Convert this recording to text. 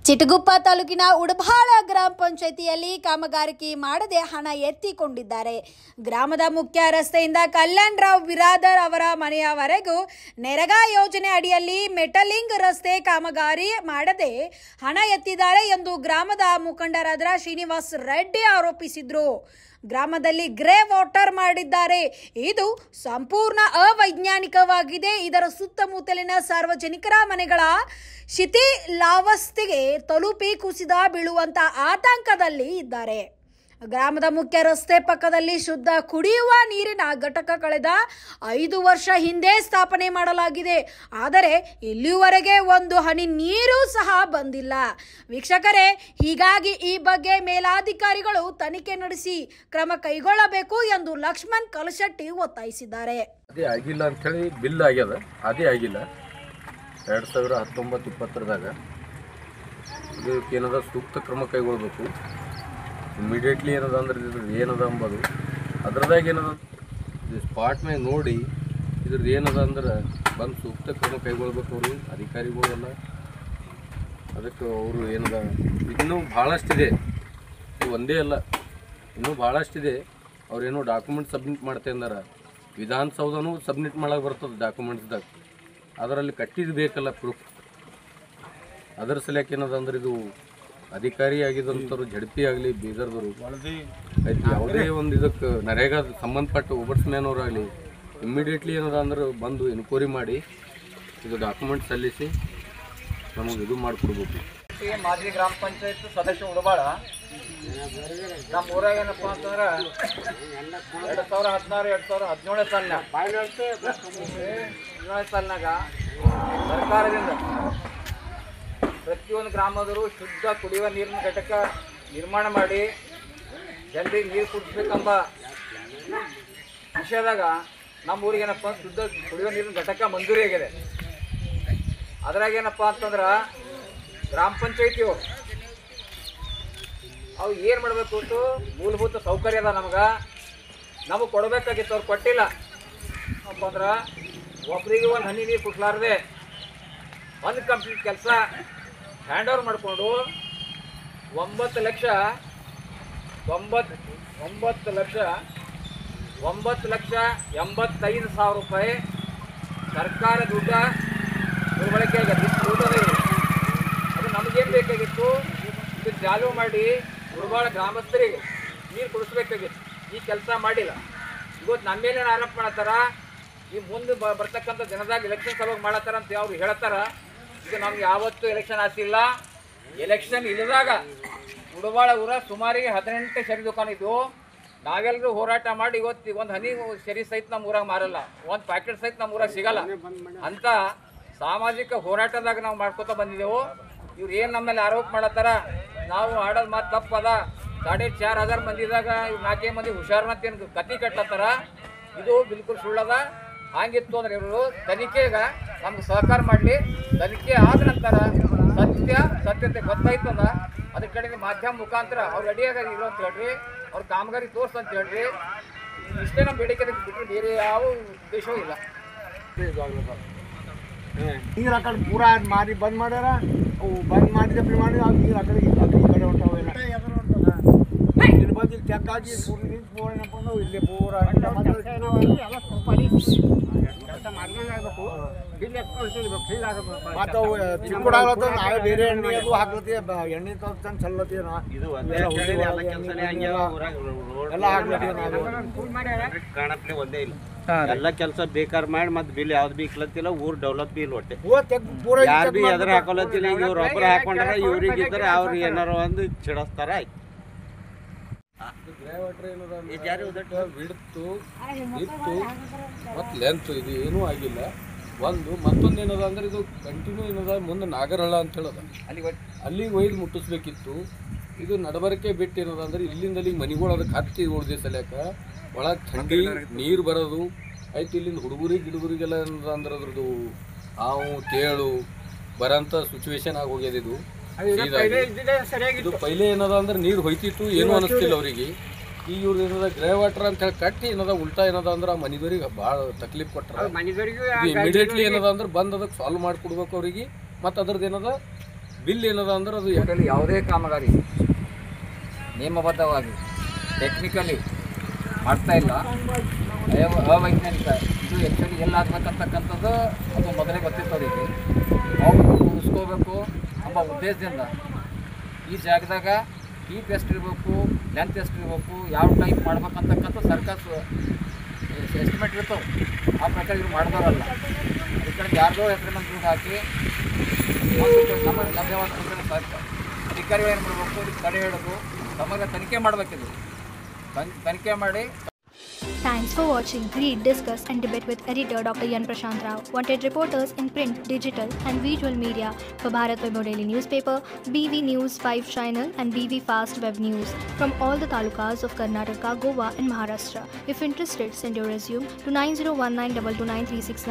ಚಿಟಗುಪ್ಪ ತಾಲೂಕಿನ ಉಡಬಾಳ ಗ್ರಾಮ ಪಂಚಾಯಿತಿಯಲ್ಲಿ ಕಾಮಗಾರಿಕೆ ಮಾಡದೆ ಹಣ ಎತ್ತಿಕೊಂಡಿದ್ದಾರೆ. ಗ್ರಾಮದ ಮುಖ್ಯ ರಸ್ತೆಯಿಂದ ಕಲ್ಯಾಣ್ ರಾವ್ ಬಿರಾದರ್ ಅವರ ಮನೆಯವರೆಗೂ ನೆರಗಾ ಯೋಜನೆ ಅಡಿಯಲ್ಲಿ ಮೆಟಲಿಂಗ್ ರಸ್ತೆ ಕಾಮಗಾರಿ ಮಾಡದೆ ಹಣ ಎತ್ತಿದ್ದಾರೆ ಎಂದು ಗ್ರಾಮದ ಮುಖಂಡರಾದ ಶ್ರೀನಿವಾಸ್ ರೆಡ್ಡಿ ಆರೋಪಿಸಿದರು. ಗ್ರಾಮದಲ್ಲಿ ಗ್ರೇ ವಾಟರ್ ಮಾಡಿದ್ದಾರೆ. ಇದು ಸಂಪೂರ್ಣ ಅವೈಜ್ಞಾನಿಕವಾಗಿದೆ. ಇದರ ಸುತ್ತಮುತ್ತಲಿನ ಸಾರ್ವಜನಿಕರ ಮನೆಗಳ ಶಿಥಿಲಾವಸ್ಥೆಗೆ ತಲುಪಿ ಕುಸಿದ ಬೀಳುವಂತ ಆತಂಕದಲ್ಲಿ ಇದ್ದಾರೆ. ಗ್ರಾಮದ ಮುಖ್ಯ ರಸ್ತೆ ಪಕ್ಕದಲ್ಲಿ ಶುದ್ಧ ಕುಡಿಯುವ ನೀರಿನ ಘಟಕ ಕಳೆದ 5 ವರ್ಷ ಹಿಂದೆ ಸ್ಥಾಪನೆ ಮಾಡಲಾಗಿದೆ. ಆದರೆ ಇಲ್ಲಿಯವರೆಗೆ ಒಂದು ಹನಿ ನೀರು ಸಹ ಬಂದಿಲ್ಲ. ವೀಕ್ಷಕರೇ, ಹೀಗಾಗಿ ಈ ಬಗ್ಗೆ ಮೇಲಾಧಿಕಾರಿಗಳು ತನಿಖೆ ನಡೆಸಿ ಕ್ರಮ ಕೈಗೊಳ್ಳಬೇಕು ಎಂದು ಲಕ್ಷ್ಮಣ್ ಕಲಶೆಟ್ಟಿ ಒತ್ತಾಯಿಸಿದ್ದಾರೆ. ಅದೇ ಆಗಿಲ್ಲ ಅಂತ ಹೇಳಿ ಬಿಲ್ ಆಗ್ಯದ, ಅದೇ ಆಗಿಲ್ಲ 2019-20ದಾಗ. ಇದಕ್ಕೆ ಏನದ ಸೂಕ್ತ ಕ್ರಮ ಕೈಗೊಳ್ಳಬೇಕು. ಇಮಿಡಿಯೇಟ್ಲಿ ಏನದ ಅಂದ್ರೆ ಇದ್ರದ್ದು ಏನದ ಅಂಬೋದು ಅದ್ರದಾಗ ಏನದ ಸ್ಪಾಟ್ ಮ್ಯಾಗ ನೋಡಿ ಇದ್ರದ್ದು ಏನದ ಅಂದ್ರೆ ಬಂದು ಸೂಕ್ತ ಕ್ರಮ ಕೈಗೊಳ್ಬೇಕು. ಅವರು ಅಧಿಕಾರಿಗಳೆಲ್ಲ ಅದಕ್ಕೆ ಅವರು ಏನದ ಇನ್ನೂ ಭಾಳಷ್ಟಿದೆ, ಇದು ಒಂದೇ ಅಲ್ಲ, ಇನ್ನೂ ಭಾಳಷ್ಟಿದೆ. ಅವ್ರೇನೋ ಡಾಕ್ಯುಮೆಂಟ್ ಸಬ್ಮಿಟ್ ಮಾಡ್ತಾ ಇದ್ದಾರೆ. ವಿಧಾನಸೌಧನೂ ಸಬ್ಮಿಟ್ ಮಾಡಕ್ಕೆ ಬರ್ತದೆ ಡಾಕ್ಯುಮೆಂಟ್ಸ್ದಾಗ. ಅದರಲ್ಲಿ ಕಟ್ಟಿದ್ದು ಬೇಕಲ್ಲ ಪ್ರೂಫ್. ಅದರ ಸಲಕ್ಕೆ ಏನದ ಅಂದ್ರೆ ಇದು ಅಧಿಕಾರಿ ಆಗಿದ್ದಂಥವ್ರು ಜಡ್ಪಿ ಆಗಲಿ ಬೀದರ್ದವರು ಆಯ್ತು ಯಾವುದೇ ಒಂದು ಇದಕ್ಕೆ ನರೇಗಾ ಸಂಬಂಧಪಟ್ಟ ಓಬರ್ಸ್ಮ್ಯಾನ್ ಅವರಾಗಲಿ ಇಮ್ಮಿಡಿಯೇಟ್ಲಿ ಏನದ ಅಂದ್ರೆ ಬಂದು ಎನ್ಕ್ವೈರಿ ಮಾಡಿ ಇದು ಡಾಕ್ಯುಮೆಂಟ್ ಸಲ್ಲಿಸಿ ನಮಗೆ ಇದು ಮಾಡಿಕೊಡ್ಬೇಕು. ಮಾಜಿ ಗ್ರಾಮ ಪಂಚಾಯತ್ ಸದಸ್ಯ ಉಡಬಾಳ ನಮ್ಮ ಊರಾಗ ಏನಪ್ಪ ಅಂತಂದ್ರೆ 2016-2017 ಸಾಲಿನಾಗ ಸರ್ಕಾರದಿಂದ ಪ್ರತಿಯೊಂದು ಗ್ರಾಮದವರು ಶುದ್ಧ ಕುಡಿಯುವ ನೀರಿನ ಘಟಕ ನಿರ್ಮಾಣ ಮಾಡಿ ಜನರಿಗೆ ನೀರು ಕುಡಿಸ್ಬೇಕೆಂಬ ವಿಷಯದಾಗ ನಮ್ಮ ಊರಿಗೆ ಏನಪ್ಪ ಶುದ್ಧ ಕುಡಿಯುವ ನೀರಿನ ಘಟಕ ಮಂಜೂರಿ ಆಗಿದೆ. ಅದ್ರಾಗ ಏನಪ್ಪ ಅಂತಂದ್ರೆ ಗ್ರಾಮ ಪಂಚಾಯಿತಿಯವರು ಅವು ಏನು ಮಾಡಬೇಕು ಅಂತ ಮೂಲಭೂತ ಸೌಕರ್ಯ ಅದ ನಮಗೆ ಕೊಡಬೇಕಾಗಿತ್ತು, ಅವ್ರು ಕೊಟ್ಟಿಲ್ಲ ಅಪ್ಪ ಅಂದ್ರೆ ಒಬ್ಬರಿಗೆ ಒಂದು ಹನಿ ನೀರು ಕುಡ್ಲಾರ್ದೆ ಅನ್ಕಂಪ್ಲೀಟ್ ಕೆಲಸ ಹ್ಯಾಂಡ್ ಓವರ್ ಮಾಡಿಕೊಂಡು 9,85,000 ರೂಪಾಯಿ ಸರ್ಕಾರ ದುಡ್ಡು ದುರ್ಬಳಕೆ ಆಗಿದೆ. ಅದು ನಮಗೇನು ಬೇಕಾಗಿತ್ತು, ಇದು ಚಾಲು ಮಾಡಿ ಉಡಬಾಳ ಗ್ರಾಮಸ್ಥರಿಗೆ ನೀರು ಕುಡಿಸ್ಬೇಕಾಗಿತ್ತು. ಈ ಕೆಲಸ ಮಾಡಿಲ್ಲ. ಇವತ್ತು ನಮ್ಮ ಮೇಲೆ ಆರೋಪ ಮಾಡತ್ತಾರ. ಈ ಮುಂದೆ ಬರ್ತಕ್ಕಂಥ ದಿನದಾಗ ಎಲೆಕ್ಷನ್ ಸಲುವಾಗಿ ಮಾಡತ್ತಾರ ಅಂತ ಅವ್ರು ಹೇಳ್ತಾರ. ಈಗ ನಮ್ಗೆ ಯಾವತ್ತೂ ಎಲೆಕ್ಷನ್ ಆಗ್ತಿಲ್ಲ. ಎಲೆಕ್ಷನ್ ಇಲ್ಲದಾಗ ಉಡಬಾಳ ಊರ ಸುಮಾರಿಗೆ 18 ಶರಿ ದುಕಾನ್ ಇದ್ವು. ನಾವೆಲ್ಲರೂ ಹೋರಾಟ ಮಾಡಿ ಇವತ್ತು ಒಂದು ಹನಿ ಶರಿ ಸಹಿತ ನಮ್ಮ ಊರಾಗ ಮಾರಲ್ಲ, ಒಂದು ಪ್ಯಾಕೆಟ್ ಸಹಿತ ನಮ್ಮ ಊರಾಗ ಸಿಗಲ್ಲ ಅಂತ ಸಾಮಾಜಿಕ ಹೋರಾಟದಾಗ ನಾವು ಮಾಡ್ಕೋತಾ ಬಂದಿದ್ದೆವು. ಇವ್ರು ಏನು ನಮ್ಮ ಮೇಲೆ ಆರೋಪ ಮಾಡತ್ತಾರ, ನಾವು ಆಡೋದು ಮಾತು ತಪ್ಪದ. 4,500 ಮಂದಿದಾಗ ಇವ್ರು 4 ಮಂದಿ ಹುಷಾರ್ನಂತ ಏನು ಕತ್ತಿ ಕಟ್ಟತ್ತಾರ. ಇದು ಬಿಲ್ಕುಲ್ ಸುಳ್ಳದ. ಹಾಗಿತ್ತು ಅಂದ್ರೆ ಇವರು ತನಿಖೆಗೆ ನಮ್ಗೆ ಸಹಕಾರ ಮಾಡಲಿ. ತನಿಖೆ ಆದ ನಂತರ ಸತ್ಯತೆ ಗೊತ್ತಾಯ್ತದ ಅದ್ರ ಕಡೆ ಮಾಧ್ಯಮ ಮುಖಾಂತರ ಅವ್ರು ರೆಡಿಯಾಗಿ ಇರೋ ಅಂತ ಹೇಳ್ರಿ, ಅವ್ರ ಕಾಮಗಾರಿ ತೋರ್ಸ್ ಅಂತ ಹೇಳ್ರಿ. ಇಷ್ಟೇ ನಮ್ಮ ಬೇಡಿಕೆ ಬಿಟ್ಟರೆ ಬೇರೆ ಯಾವ ಉದ್ದೇಶವೂ ಇಲ್ಲ. ನೀರು ಆ ಕಡೆ ಪೂರಾ ಮಾರಿ ಬಂದ್ ಮಾಡ್ಯಾರ. ಅವು ಬಂದ್ ಮಾಡಿದ ಪ್ರಮಾಣ ನೀರು ಆ ಕಡೆ ಈ ಕಡೆ ಹೊಂಟಾವೆಲ್ಲ ಇಲ್ಲಿ ಬಂದು ಇಲ್ಲಿ ತೆಕ್ಕಾಗಿ ನಿಂತು ಏನಪ್ಪ ಅಂದ್ರೆ ಇಲ್ಲಿ ಪೂರ ಮತ್ತು ಅವು ಚಿಕ್ಕುಡಾಗ್ಲತ್ತ ನಾವೇ ಬೇರೆ ಎಣ್ಣೆ ಅದು ಹಾಕ್ಲತ್ತಿ, ಎಣ್ಣೆ ತಂದು ಚಲ್ಲತ್ತಿ ಎಲ್ಲ ಕಾಣಪ್ಲೆ ಒಂದೇ ಇಲ್ಲ. ಎಲ್ಲ ಕೆಲಸ ಬೇಕಾರ್ ಮಾಡಿ ಮತ್ತೆ ಬಿಲ್ ಯಾವ್ದು ಬಿ ಇಕ್ಲತ್ತಿಲ್ಲ. ಊರ್ ಡೆವಲಪ್ ಬಿ ಇಲ್ಲ ಒಟ್ಟೆ. ಯಾರು ಬಿ ಎದ್ರ ಹಾಕೊಳತ್ತಿಲ್ಲ. ಈಗ ಇವ್ರು ಒಬ್ಬರು ಹಾಕೊಂಡ್ರ ಇವ್ರಿಗೆ ಇದ್ರೆ ಅವ್ರು ಏನಾರ ಒಂದು ಚಿಡಸ್ತಾರ. ಆಯ್ತು ವಿಡ್ತು ಇತ್ತು ಮತ್ತು ಲೆಂತ್ ಇದು ಏನೂ ಆಗಿಲ್ಲ. ಮತ್ತೊಂದು ಏನದ ಅಂದ್ರೆ ಇದು ಕಂಟಿನ್ಯೂ ಏನದ ಮುಂದೆ ನಾಗರಹಳ್ಳ ಅಂತ ಹೇಳದ ಅಲ್ಲಿಗೆ ಒಯ್ದು ಮುಟ್ಟಿಸ್ಬೇಕಿತ್ತು. ಇದು ನಡಬರಕೆ ಬಿಟ್ಟು ಏನದ ಅಂದ್ರೆ ಇಲ್ಲಿಂದ ಅಲ್ಲಿಗೆ ಮನೆಗಳು ಅದಕ್ಕೆ ಹತ್ತಿ ಉಳ್ದೆ ಸಲ್ಯಾಕ ಒಳಗೆ ಥಂಡಿ ನೀರು ಬರೋದು ಆಯ್ತು. ಇಲ್ಲಿಂದ ಗಿಡಗುರಿಗೆಲ್ಲ ಏನದ ಅಂದ್ರೆ ಅದ್ರದ್ದು ಹಾವು ತೇಳು ಬರೋಂಥ ಸಿಚುವೇಶನ್ ಆಗಿ ಹೋಗ್ಯದ. ಇದು ಪೈಲೆ ಏನದ ಅಂದ್ರೆ ನೀರು ಹೊಯ್ತಿತ್ತು, ಏನೂ ಅನಿಸ್ತಿಲ್ಲ ಅವರಿಗೆ. ಈಗ ಇವ್ರು ಏನದ ಗ್ರೇ ವಾಟರ್ ಅಂತ ಹೇಳಿ ಕಟ್ಟಿ ಏನದ ಉಲ್ಟಾ ಏನದ ಅಂದ್ರೆ ಮನಿದವ್ರಿಗೆ ಭಾಳ ತಕ್ಲೀಫ್ ಕೊಟ್ಟರೆ ಇಮಿಡಿಯೇಟ್ಲಿ ಏನದ ಅಂದ್ರೆ ಬಂದು ಅದಕ್ಕೆ ಸಾಲ್ವ್ ಮಾಡಿಕೊಡ್ಬೇಕು ಅವ್ರಿಗೆ. ಮತ್ತು ಅದ್ರದ್ದು ಏನದ ಬಿಲ್ ಏನದ ಅಂದ್ರೆ ಅದು ಇದರಲ್ಲಿ ಯಾವುದೇ ಕಾಮಗಾರಿ ನಿಯಮಬದ್ಧವಾಗಿ ಟೆಕ್ನಿಕಲಿ ಮಾಡ್ತಾ ಇಲ್ಲ, ಅವೈಜ್ಞಾನಿಕ. ಇದು ಆ್ಯಕ್ಚುಲಿ ಎಲ್ಲ ಆಗ್ಬೇಕಂತಕ್ಕಂಥದ್ದು ಅದು ಮೊದಲೇ ಗೊತ್ತಿತ್ತು ಅವರಿಗೆ. ಅವ್ರು ಮುಗಿಸ್ಕೋಬೇಕು ಎಂಬ ಉದ್ದೇಶದಿಂದ ಈ ಜಾಗದಾಗ ಟೀಪ್ ಎಷ್ಟಿರಬೇಕು, ಲೆಂತ್ ಎಷ್ಟಿರಬೇಕು, ಯಾವ ಟೈಪ್ ಮಾಡ್ಬೇಕಂತಕ್ಕಂಥ ಸರ್ಕಾರ ಎಸ್ಟಿಮೇಟ್ ಇರ್ತವೆ. ಆ ಪ್ರಕಾರ ಇವ್ರು ಮಾಡಿದವರಲ್ಲ. ಅದಕ್ಕೆ ಯಾರ್ದೋ ಹೆಸರಿನ ದುಡ್ಡು ಹಾಕಿ ನಮ್ಮ ಲಭ್ಯವಾದ ಅಧಿಕಾರಿಗಳು ಏನು ಮಾಡಬೇಕು, ಇದಕ್ಕೆ ತಡೆ ಹಿಡಿದು ಸಮಗ್ರ ತನಿಖೆ ಮಾಡಬೇಕಿದೆ. ತನಿಖೆ ಮಾಡಿ. Thanks for watching Read, Discuss and Debate with editor Dr. Yan Prashant Rao. Wanted reporters in print, digital and visual media for Bharat Vaibhav Daily Newspaper, BV News 5 Channel and BV Fast Web News from all the talukas of Karnataka, Goa and Maharashtra. If interested, send your resume to 9019229369.